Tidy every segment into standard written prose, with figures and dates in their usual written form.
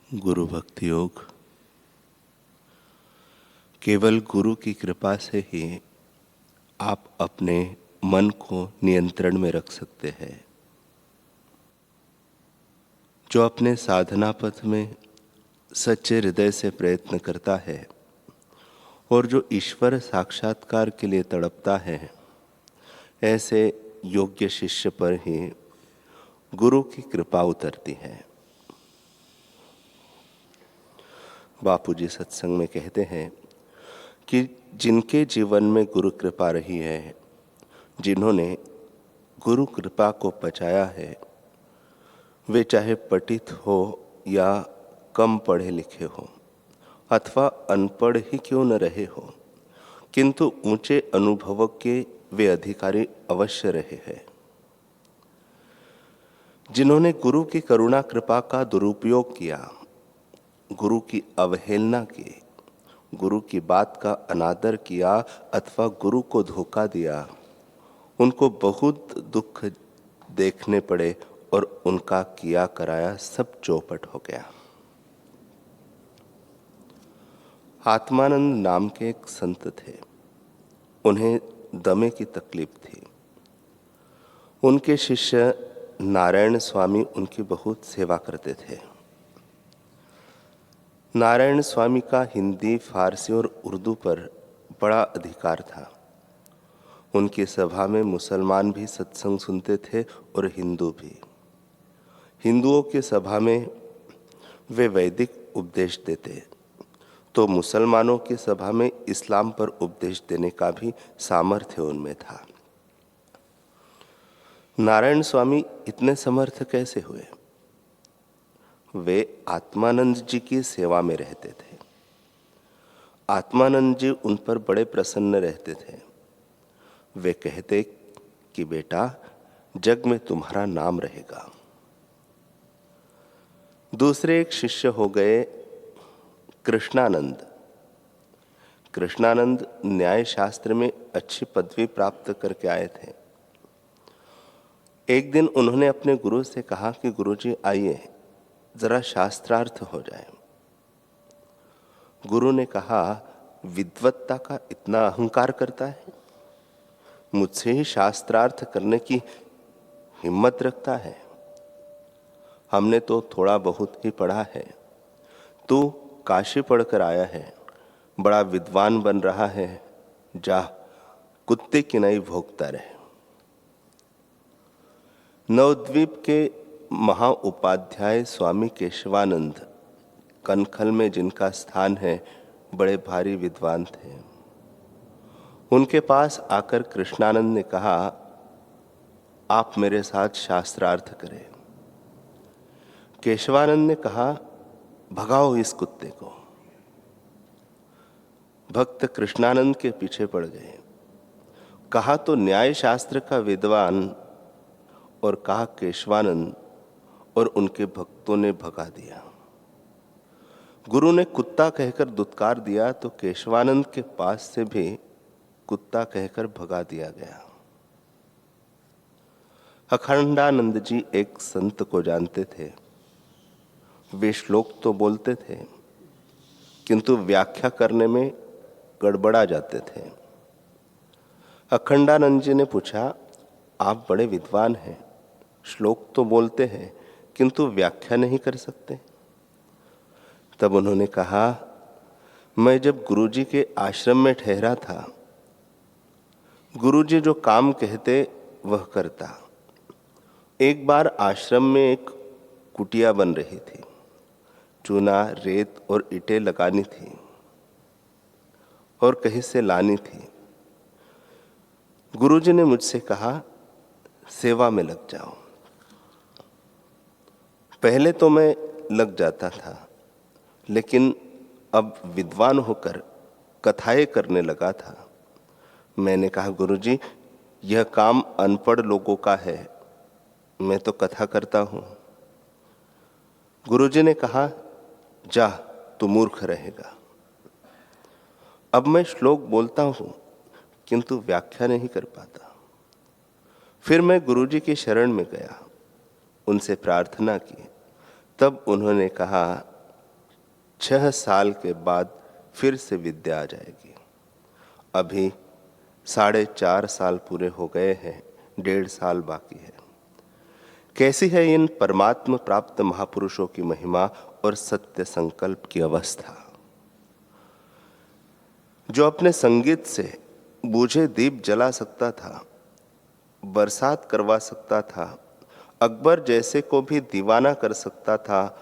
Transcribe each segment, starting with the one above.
गुरु भक्ति योग। केवल गुरु की कृपा से ही आप अपने मन को नियंत्रण में रख सकते हैं। जो अपने साधना पथ में सच्चे हृदय से प्रयत्न करता है और जो ईश्वर साक्षात्कार के लिए तड़पता है, ऐसे योग्य शिष्य पर ही गुरु की कृपा उतरती है। बापूजी सत्संग में कहते हैं कि जिनके जीवन में गुरु कृपा रही है, जिन्होंने गुरु कृपा को पचाया है, वे चाहे पठित हो या कम पढ़े लिखे हो अथवा अनपढ़ ही क्यों न रहे हो, किंतु ऊंचे अनुभव के वे अधिकारी अवश्य रहे हैं। जिन्होंने गुरु की करुणा कृपा का दुरुपयोग किया, गुरु की अवहेलना की, गुरु की बात का अनादर किया अथवा गुरु को धोखा दिया, उनको बहुत दुख देखने पड़े और उनका किया कराया सब चौपट हो गया। आत्मानंद नाम के एक संत थे। उन्हें दमे की तकलीफ थी। उनके शिष्य नारायण स्वामी उनकी बहुत सेवा करते थे। नारायण स्वामी का हिंदी, फारसी और उर्दू पर बड़ा अधिकार था। उनकी सभा में मुसलमान भी सत्संग सुनते थे और हिंदू भी। हिंदुओं की सभा में वे वैदिक उपदेश देते, तो मुसलमानों की सभा में इस्लाम पर उपदेश देने का भी सामर्थ्य उनमें था। नारायण स्वामी इतने समर्थ कैसे हुए? वे आत्मानंद जी की सेवा में रहते थे। आत्मानंद जी उन पर बड़े प्रसन्न रहते थे। वे कहते कि बेटा, जग में तुम्हारा नाम रहेगा। दूसरे एक शिष्य हो गए कृष्णानंद। कृष्णानंद न्याय शास्त्र में अच्छी पदवी प्राप्त करके आए थे। एक दिन उन्होंने अपने गुरु से कहा कि गुरुजी आइए, जरा शास्त्रार्थ हो जाए। गुरु ने कहा, विद्वत्ता का इतना अहंकार करता है, मुझसे ही शास्त्रार्थ करने की हिम्मत रखता है। हमने तो थोड़ा बहुत ही पढ़ा है, तू काशी पढ़कर आया है, बड़ा विद्वान बन रहा है, जा कुत्ते की नहीं भोगता रहे। नवद्वीप के महाउपाध्याय स्वामी केशवानंद, कनखल में जिनका स्थान है, बड़े भारी विद्वान थे। उनके पास आकर कृष्णानंद ने कहा, आप मेरे साथ शास्त्रार्थ करें। केशवानंद ने कहा, भगाओ इस कुत्ते को। भक्त कृष्णानंद के पीछे पड़ गए। कहा तो न्याय शास्त्र का विद्वान और कहा केशवानंद, और उनके भक्तों ने भगा दिया। गुरु ने कुत्ता कहकर दुत्कार दिया तो केशवानंद के पास से भी कुत्ता कहकर भगा दिया गया। अखंडानंद जी एक संत को जानते थे। वे श्लोक तो बोलते थे, किंतु व्याख्या करने में गड़बड़ा जाते थे। अखंडानंद जी ने पूछा, आप बड़े विद्वान हैं, श्लोक तो बोलते हैं किंतु व्याख्या नहीं कर सकते? तब उन्होंने कहा, मैं जब गुरुजी के आश्रम में ठहरा था, गुरुजी जो काम कहते वह करता। एक बार आश्रम में एक कुटिया बन रही थी। चूना, रेत और ईंटें लगानी थी और कहीं से लानी थी। गुरुजी ने मुझसे कहा, सेवा में लग जाओ। पहले तो मैं लग जाता था, लेकिन अब विद्वान होकर कथाएं करने लगा था। मैंने कहा, गुरुजी, यह काम अनपढ़ लोगों का है, मैं तो कथा करता हूं। गुरुजी ने कहा, जा, तू मूर्ख रहेगा। अब मैं श्लोक बोलता हूं किंतु व्याख्या नहीं कर पाता। फिर मैं गुरुजी की शरण में गया, उनसे प्रार्थना की। तब उन्होंने कहा, 6 साल के बाद फिर से विद्या आ जाएगी। अभी 4.5 साल पूरे हो गए हैं, 1.5 साल बाकी है। कैसी है इन परमात्मा प्राप्त महापुरुषों की महिमा और सत्य संकल्प की अवस्था। जो अपने संगीत से बूझे दीप जला सकता था, बरसात करवा सकता था, अकबर जैसे को भी दीवाना कर सकता था,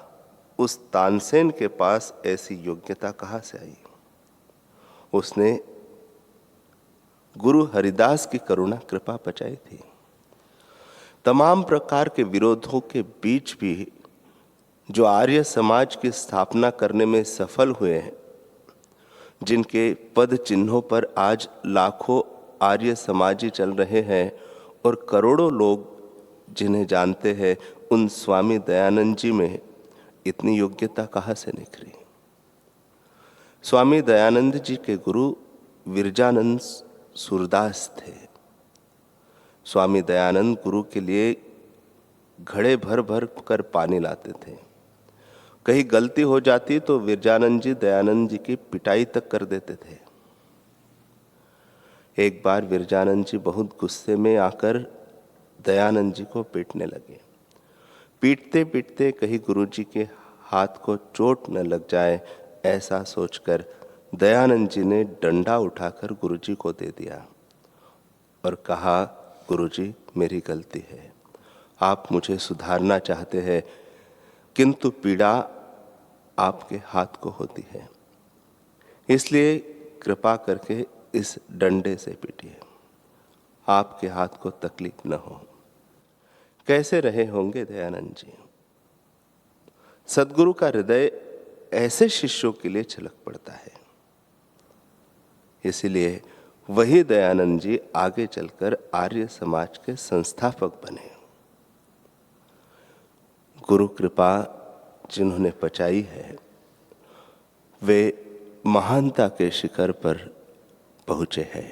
उस तानसेन के पास ऐसी योग्यता कहाँ से आई। उसने गुरु हरिदास की करुणा कृपा बचाई थी। तमाम प्रकार के विरोधों के बीच भी जो आर्य समाज की स्थापना करने में सफल हुए हैं, जिनके पद चिन्हों पर आज लाखों आर्य समाजी चल रहे हैं और करोड़ों लोग जिन्हें जानते हैं, उन स्वामी दयानंद जी में इतनी योग्यता कहाँ से निखरी। स्वामी दयानंद जी के गुरु विरजानंद सूरदास थे। स्वामी दयानंद गुरु के लिए घड़े भर भर कर पानी लाते थे। कहीं गलती हो जाती तो विरजानंद जी दयानंद जी की पिटाई तक कर देते थे। एक बार विरजानंद जी बहुत गुस्से में आकर दयानंद जी को पीटने लगे। पीटते पीटते कहीं गुरु जी के हाथ को चोट न लग जाए, ऐसा सोचकर दयानंद जी ने डंडा उठाकर गुरु जी को दे दिया और कहा, गुरुजी मेरी गलती है, आप मुझे सुधारना चाहते हैं, किंतु पीड़ा आपके हाथ को होती है, इसलिए कृपा करके इस डंडे से पीटिए, आपके हाथ को तकलीफ न हो। कैसे रहे होंगे दयानंद जी। सद्गुरु का हृदय ऐसे शिष्यों के लिए छलक पड़ता है। इसीलिए वही दयानंद जी आगे चलकर आर्य समाज के संस्थापक बने। गुरु कृपा जिन्होंने पचाई है, वे महानता के शिखर पर पहुंचे हैं।